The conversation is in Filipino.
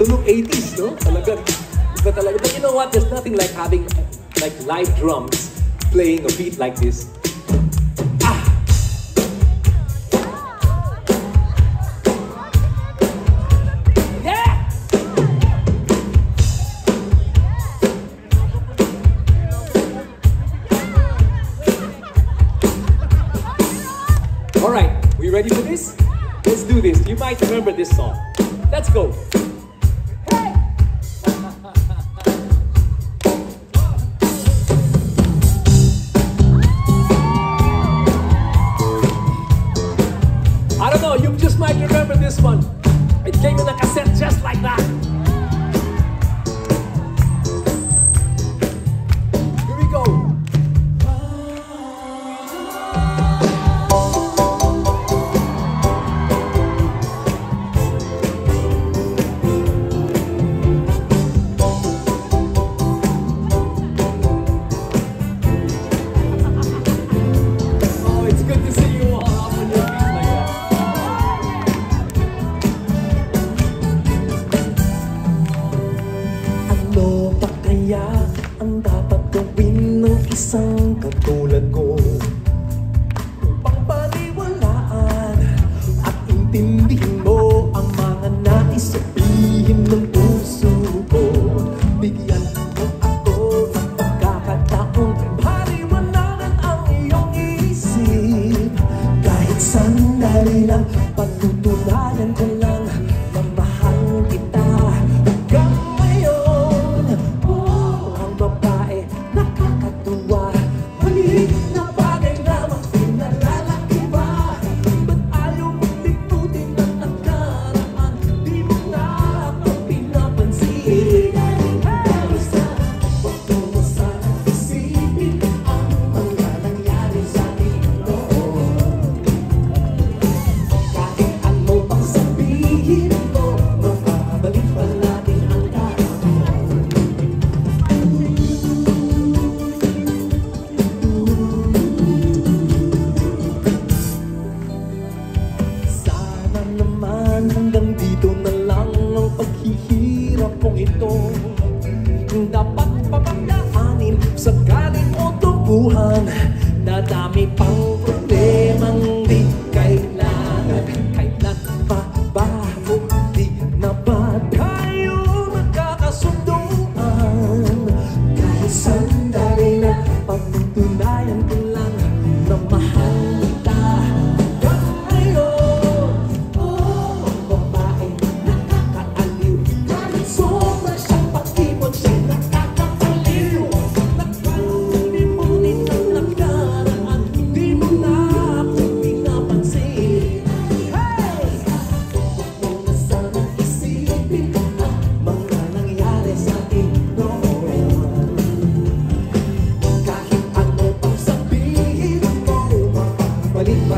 look 80s, no? Talaga. Iba talaga. But you know what? There's nothing like having like live drums playing a beat like this. Alright, we ready for this? Let's do this. You might remember this song. Let's go. Hey! I don't know, you just might remember this one. It came in a cassette just like that. Here we go. Ang dapat gawin ng isang katulad ko upang paniwalaan at intindihin mo ang mga nais sabihin ng puso ko. Bigyan mo ako ng pagkakataong paliwanagan ang iyong isip. Kahit sandali lang, patutunayan ko lang na mahal kita. Hanggang dito na lang ang paghihirap kong ito. Dapat papagdaanin sa galing o tubuhan. Nadami pang problemang di kailangan. Kailan pa ba o di na ba tayo magkakasunduan? Kahit sandali na patutunayan ko lang na mahal kita. Balik